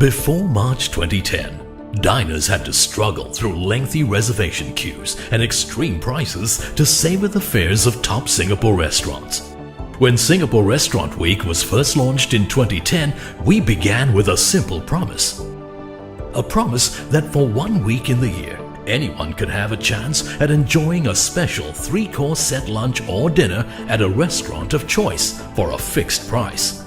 Before March 2010, diners had to struggle through lengthy reservation queues and extreme prices to savor the fares of top Singapore restaurants. When Singapore Restaurant Week was first launched in 2010, we began with a simple promise. A promise that for 1 week in the year, anyone could have a chance at enjoying a special 3-course set lunch or dinner at a restaurant of choice for a fixed price.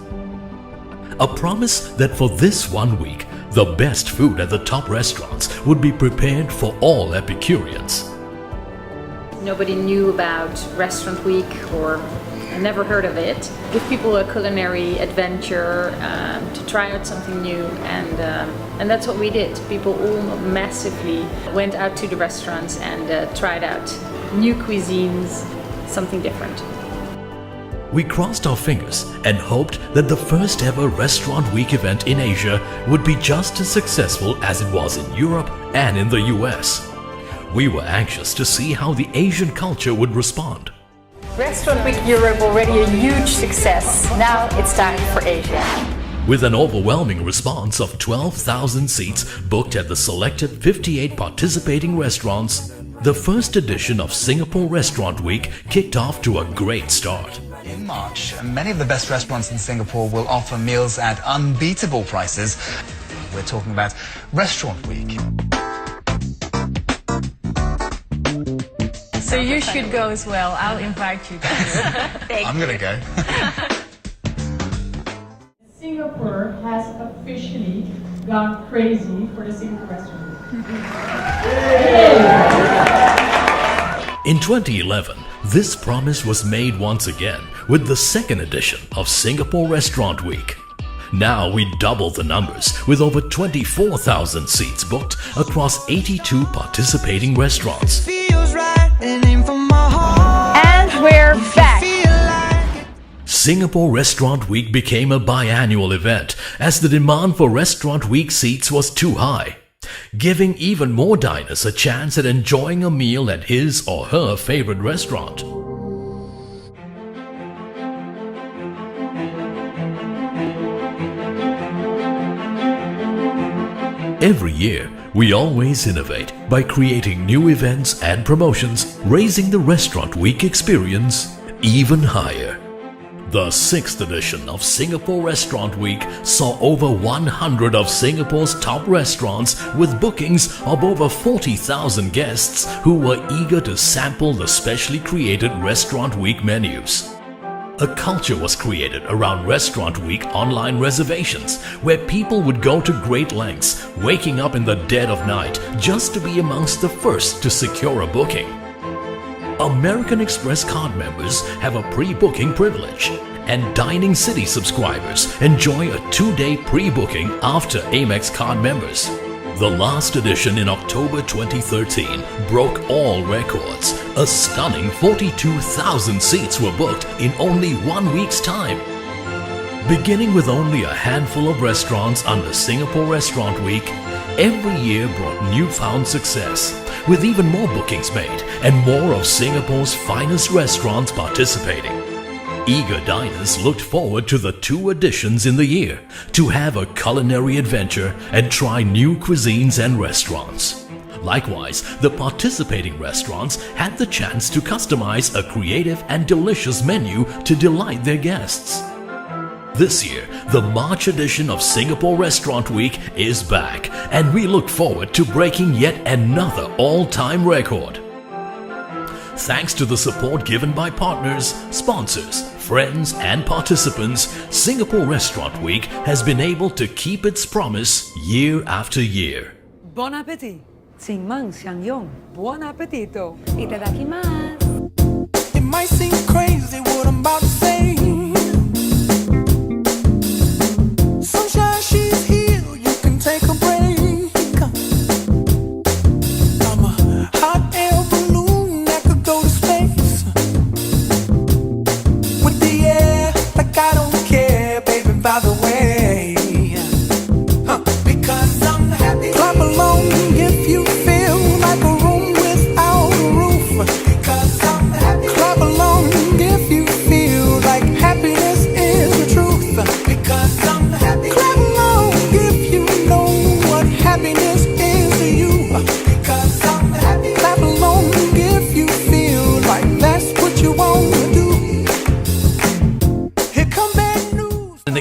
A promise that for this 1 week, the best food at the top restaurants would be prepared for all Epicureans. Nobody knew about Restaurant Week or never heard of it. Give people a culinary adventure to try out something new, and that's what we did. People all massively went out to the restaurants and tried out new cuisines, something different. We crossed our fingers and hoped that the first ever Restaurant Week event in Asia would be just as successful as it was in Europe and in the US. We were anxious to see how the Asian culture would respond. Restaurant Week Europe already a huge success. Now it's time for Asia. With an overwhelming response of 12,000 seats booked at the selected 58 participating restaurants, the first edition of Singapore Restaurant Week kicked off to a great start. In March, many of the best restaurants in Singapore will offer meals at unbeatable prices. We're talking about Restaurant Week. So you should go as well. I'll invite you guys. I'm going to go. Singapore has officially gone crazy for the Singapore Restaurant Week. In 2011, this promise was made once again with the second edition of Singapore Restaurant Week. Now we doubled the numbers with over 24,000 seats booked across 82 participating restaurants. And we're back! Singapore Restaurant Week became a biannual event as the demand for Restaurant Week seats was too high, giving even more diners a chance at enjoying a meal at his or her favorite restaurant. Every year, we always innovate by creating new events and promotions, raising the Restaurant Week experience even higher. The 6th edition of Singapore Restaurant Week saw over 100 of Singapore's top restaurants with bookings of over 40,000 guests who were eager to sample the specially created Restaurant Week menus. A culture was created around Restaurant Week online reservations, where people would go to great lengths, waking up in the dead of night just to be amongst the first to secure a booking. American Express card members have a pre-booking privilege, and Dining City subscribers enjoy a 2-day pre-booking after Amex card members. The last edition in October 2013 broke all records. A stunning 42,000 seats were booked in only 1 week's time. Beginning with only a handful of restaurants under Singapore Restaurant Week, every year brought newfound success, with even more bookings made and more of Singapore's finest restaurants participating. Eager diners looked forward to the 2 editions in the year to have a culinary adventure and try new cuisines and restaurants. Likewise, the participating restaurants had the chance to customize a creative and delicious menu to delight their guests. This year, the March edition of Singapore Restaurant Week is back, and we look forward to breaking yet another all-time record. Thanks to the support given by partners, sponsors, friends and participants, Singapore Restaurant Week has been able to keep its promise year after year. Bon appétit! 请慢享用 Buon appetito! Itadakimasu! It might seem crazy what I'm about to say. Sunshine, she's here, you can take a break. I'm a hot air balloon that could go to space. With the air, like I don't care, baby, by the way. Because I'm happy. Clap along if you feel like a room without a roof. Because I'm happy. Clap along if you feel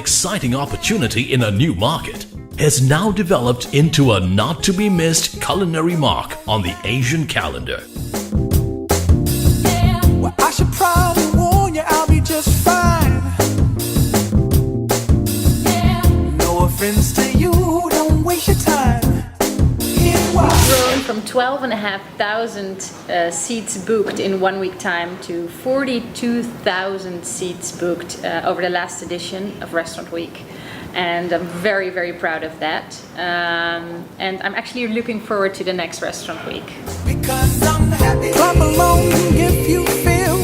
exciting opportunity in a new market, has now developed into a not-to-be-missed culinary mark on the Asian calendar. Well, I should probably warn you, I'll be just fine. No offense to you, don't waste your time. Here's why. Grown from 12,500 seats booked in 1 week time to 42,000 seats booked over the last edition of Restaurant Week. And I'm very, very proud of that. And I'm actually looking forward to the next Restaurant Week. Because I'm happy. Clap along if you feel